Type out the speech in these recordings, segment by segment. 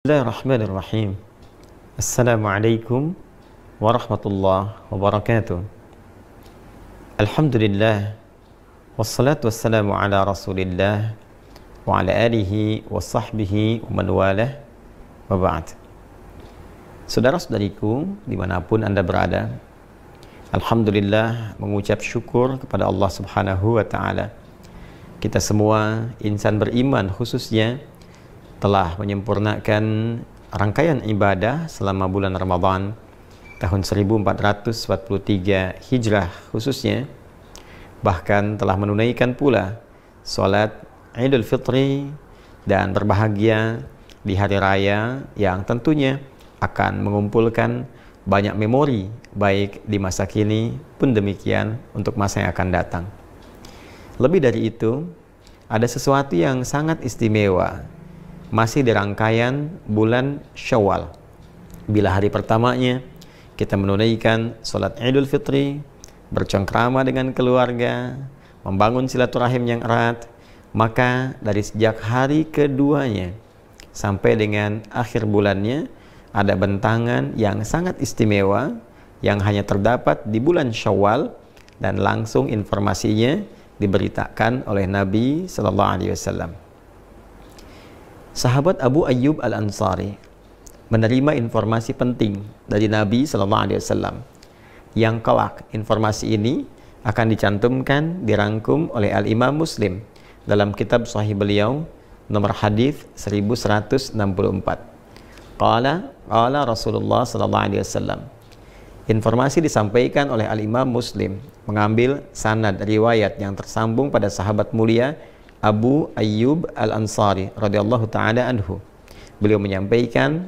Bismillahirrahmanirrahim. Assalamualaikum warahmatullahi wabarakatuh. Alhamdulillah, wassalatu wassalamu ala rasulillah wa ala alihi wa sahbihi wa man walah, wa ba'd. Saudara-saudariku dimanapun Anda berada, Alhamdulillah mengucap syukur kepada Allah subhanahu wa ta'ala. Kita semua insan beriman khususnya telah menyempurnakan rangkaian ibadah selama bulan Ramadan tahun 1443 Hijrah khususnya, bahkan telah menunaikan pula sholat Idul Fitri dan berbahagia di hari raya yang tentunya akan mengumpulkan banyak memori baik di masa kini pun demikian untuk masa yang akan datang. Lebih dari itu, ada sesuatu yang sangat istimewa masih di rangkaian bulan Syawal. Bila hari pertamanya kita menunaikan sholat Idul Fitri, bercengkrama dengan keluarga, membangun silaturahim yang erat, maka dari sejak hari keduanya sampai dengan akhir bulannya ada bentangan yang sangat istimewa yang hanya terdapat di bulan Syawal dan langsung informasinya diberitakan oleh Nabi Sallallahu Alaihi Wasallam. Sahabat Abu Ayyub Al-Ansari menerima informasi penting dari Nabi Sallallahu Alaihi Wasallam yang kelak informasi ini akan dicantumkan, dirangkum oleh Al-Imam Muslim dalam kitab Sahih beliau nomor hadis 1164. Qala Rasulullah Sallallahu Alaihi Wasallam. Informasi disampaikan oleh Al-Imam Muslim mengambil sanad riwayat yang tersambung pada sahabat mulia Abu Ayyub Al-Ansari radhiyallahu ta'ala anhu. Beliau menyampaikan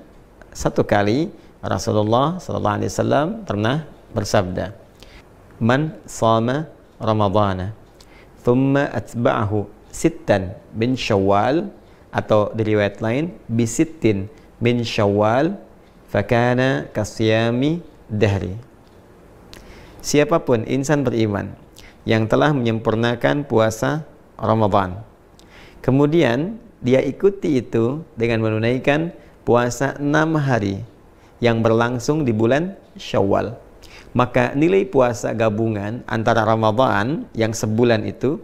satu kali Rasulullah sallallahu alaihi wasallam pernah bersabda, "Man shama Ramadhana thumma atba'ahu sittan min Syawal," atau di riwayat lain bisittin min Syawal, fakana kasyami dahri. Siapapun insan beriman yang telah menyempurnakan puasa Ramadan, kemudian dia ikuti itu dengan menunaikan puasa 6 hari yang berlangsung di bulan Syawal, maka nilai puasa gabungan antara Ramadan yang sebulan itu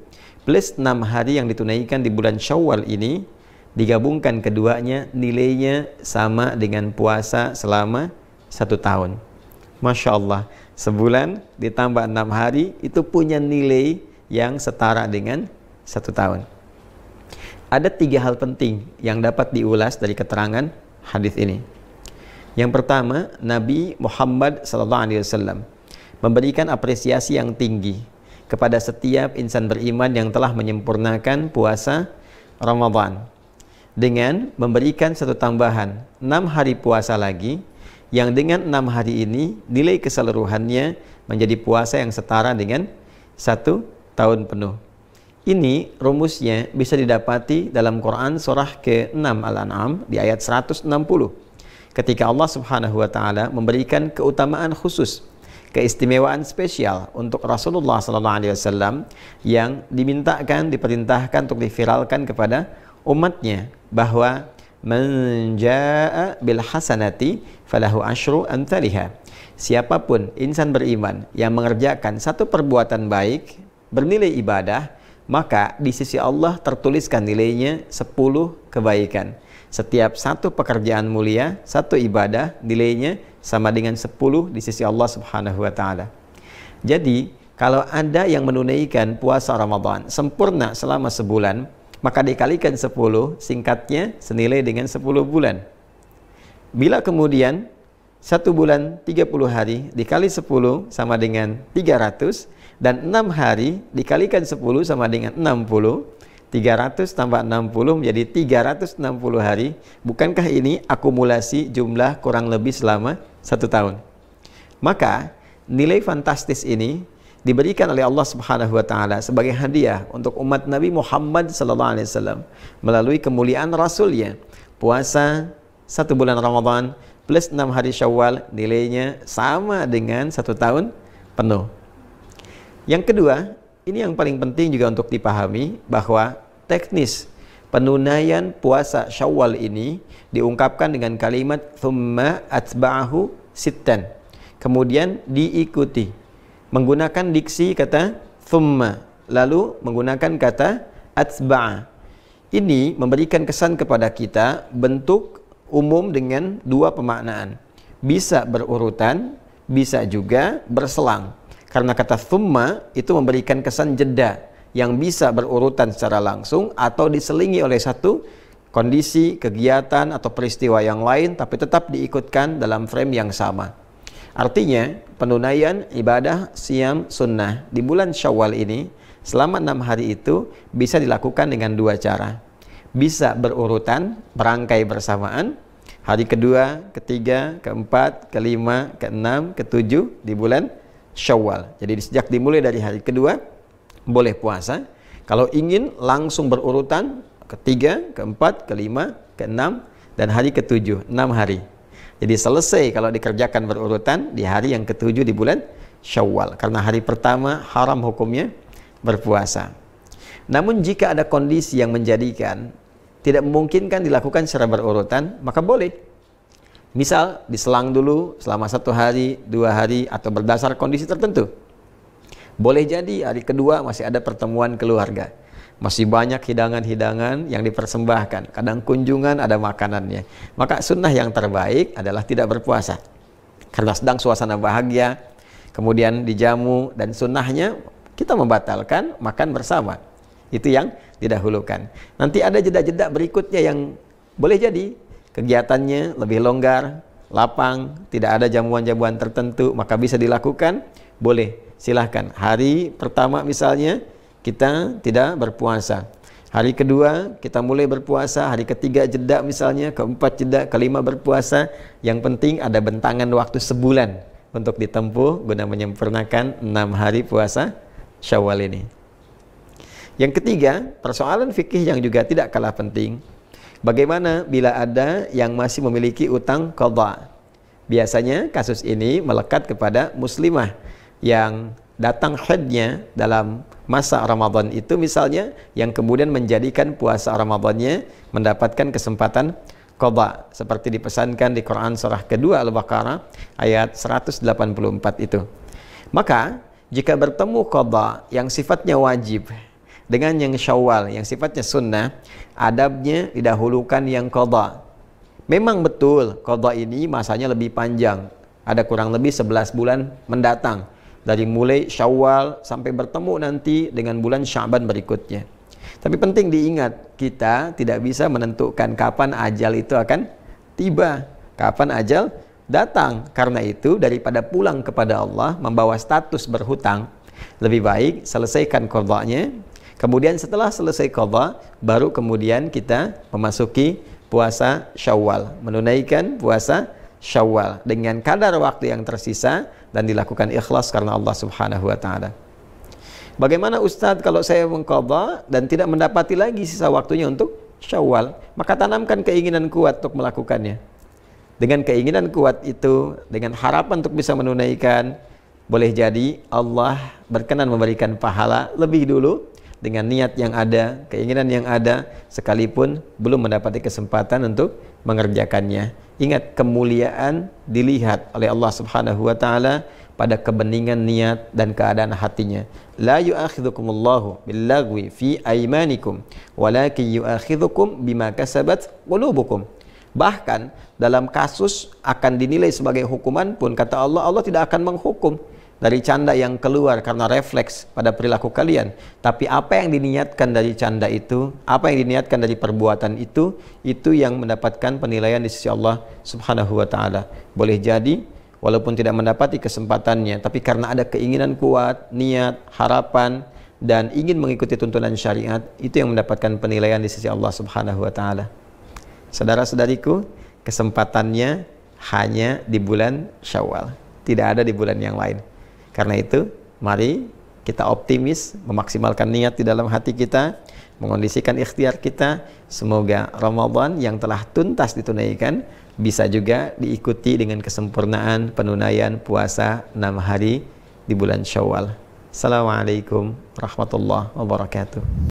plus 6 hari yang ditunaikan di bulan Syawal ini, digabungkan keduanya nilainya sama dengan puasa selama 1 tahun. Masya Allah, sebulan ditambah 6 hari itu punya nilai yang setara dengan 1 tahun. Ada 3 hal penting yang dapat diulas dari keterangan hadis ini. Yang pertama, Nabi Muhammad SAW memberikan apresiasi yang tinggi kepada setiap insan beriman yang telah menyempurnakan puasa Ramadan dengan memberikan satu tambahan 6 hari puasa lagi, yang dengan 6 hari ini nilai keseluruhannya menjadi puasa yang setara dengan 1 tahun penuh. Ini rumusnya bisa didapati dalam Quran surah ke-6 Al-An'am di ayat 160. Ketika Allah Subhanahu wa taala memberikan keutamaan khusus, keistimewaan spesial untuk Rasulullah sallallahu alaihi wasallam yang diperintahkan untuk diviralkan kepada umatnya, bahwa man jaa bil hasanati falahu asyru amsalihha. Siapapun insan beriman yang mengerjakan satu perbuatan baik bernilai ibadah, maka di sisi Allah tertuliskan nilainya 10 kebaikan. Setiap satu pekerjaan mulia, satu ibadah, nilainya sama dengan 10 di sisi Allah Subhanahu wa ta'ala. Jadi, kalau ada yang menunaikan puasa Ramadan sempurna selama sebulan, maka dikalikan 10, singkatnya senilai dengan 10 bulan. Bila kemudian 1 bulan 30 hari dikali 10 sama dengan 300, dan 6 hari dikalikan 10 sama dengan 60, 300 tambah 60 menjadi 360 hari. Bukankah ini akumulasi jumlah kurang lebih selama 1 tahun? Maka nilai fantastis ini diberikan oleh Allah Subhanahu wa taala sebagai hadiah untuk umat Nabi Muhammad sallallahu alaihi wasallam melalui kemuliaan Rasulnya. Puasa 1 bulan Ramadan plus 6 hari Syawal nilainya sama dengan 1 tahun penuh. Yang kedua, ini yang paling penting juga untuk dipahami, bahwa teknis penunaian puasa Syawal ini diungkapkan dengan kalimat thumma atba'ahu sittan. Kemudian diikuti menggunakan diksi kata thumma, lalu menggunakan kata atba'a. Ini memberikan kesan kepada kita bentuk umum dengan dua pemaknaan. Bisa berurutan, bisa juga berselang. Karena kata thumma itu memberikan kesan jeda yang bisa berurutan secara langsung atau diselingi oleh satu kondisi, kegiatan atau peristiwa yang lain, tapi tetap diikutkan dalam frame yang sama. Artinya penunaian ibadah siam sunnah di bulan Syawal ini selama 6 hari itu bisa dilakukan dengan dua cara. Bisa berurutan, berangkai bersamaan, hari kedua, ketiga, keempat, kelima, keenam, ketujuh di bulan Syawal. Jadi sejak dimulai dari hari kedua boleh puasa. Kalau ingin langsung berurutan, ketiga, keempat, kelima, keenam, dan hari ketujuh, 6 hari. Jadi selesai kalau dikerjakan berurutan di hari yang ketujuh di bulan Syawal. Karena hari pertama haram hukumnya berpuasa. Namun jika ada kondisi yang menjadikan tidak memungkinkan dilakukan secara berurutan, maka boleh. Misal diselang dulu selama 1 hari, 2 hari, atau berdasar kondisi tertentu. Boleh jadi hari kedua masih ada pertemuan keluarga. Masih banyak hidangan-hidangan yang dipersembahkan. Kadang kunjungan ada makanannya. Maka sunnah yang terbaik adalah tidak berpuasa. Karena sedang suasana bahagia, kemudian dijamu, dan sunnahnya kita membatalkan makan bersama. Itu yang didahulukan. Nanti ada jeda-jeda berikutnya yang boleh jadi kegiatannya lebih longgar, lapang, tidak ada jamuan-jamuan tertentu, maka bisa dilakukan. Boleh, silahkan. Hari pertama misalnya kita tidak berpuasa, hari kedua kita mulai berpuasa, hari ketiga jeda misalnya, keempat jeda, kelima berpuasa. Yang penting ada bentangan waktu sebulan untuk ditempuh guna menyempurnakan 6 hari puasa Syawal ini. Yang ketiga, persoalan fikih yang juga tidak kalah penting. Bagaimana bila ada yang masih memiliki utang qadha? Biasanya kasus ini melekat kepada muslimah yang datang haidnya dalam masa Ramadan itu misalnya, yang kemudian menjadikan puasa Ramadannya mendapatkan kesempatan qadha, seperti dipesankan di Quran surah kedua Al-Baqarah ayat 184 itu. Maka jika bertemu qadha yang sifatnya wajib dengan yang Syawal yang sifatnya sunnah, adabnya didahulukan yang qadha. Memang betul qadha ini masanya lebih panjang, ada kurang lebih 11 bulan mendatang, dari mulai Syawal sampai bertemu nanti dengan bulan Sya'ban berikutnya. Tapi penting diingat, kita tidak bisa menentukan kapan ajal itu akan tiba, kapan ajal datang. Karena itu daripada pulang kepada Allah membawa status berhutang, lebih baik selesaikan qadhanya. Kemudian setelah selesai qadha, baru kemudian kita memasuki puasa Syawal, menunaikan puasa Syawal dengan kadar waktu yang tersisa dan dilakukan ikhlas karena Allah Subhanahu wa taala. Bagaimana Ustadz kalau saya mengqadha dan tidak mendapati lagi sisa waktunya untuk Syawal? Maka tanamkan keinginan kuat untuk melakukannya. Dengan keinginan kuat itu, dengan harapan untuk bisa menunaikan, boleh jadi Allah berkenan memberikan pahala lebih dulu dengan niat yang ada, keinginan yang ada, sekalipun belum mendapati kesempatan untuk mengerjakannya. Ingat, kemuliaan dilihat oleh Allah Subhanahu wa taala pada kebeningan niat dan keadaan hatinya. La yu'akhidhukumullahu billagwi fi aymanikum walakin yu'akhidhukum bima kasabat qulubukum. Bahkan dalam kasus akan dinilai sebagai hukuman pun, kata Allah, Allah tidak akan menghukum dari canda yang keluar karena refleks pada perilaku kalian. Tapi apa yang diniatkan dari canda itu, apa yang diniatkan dari perbuatan itu yang mendapatkan penilaian di sisi Allah Subhanahu wa taala. Boleh jadi walaupun tidak mendapati kesempatannya, tapi karena ada keinginan kuat, niat, harapan, dan ingin mengikuti tuntunan syariat, itu yang mendapatkan penilaian di sisi Allah Subhanahu wa taala. Saudara-saudariku, kesempatannya hanya di bulan Syawal, tidak ada di bulan yang lain. Karena itu, mari kita optimis, memaksimalkan niat di dalam hati kita, mengondisikan ikhtiar kita. Semoga Ramadan yang telah tuntas ditunaikan bisa juga diikuti dengan kesempurnaan penunaian puasa 6 hari di bulan Syawal. Assalamualaikum warahmatullahi wabarakatuh.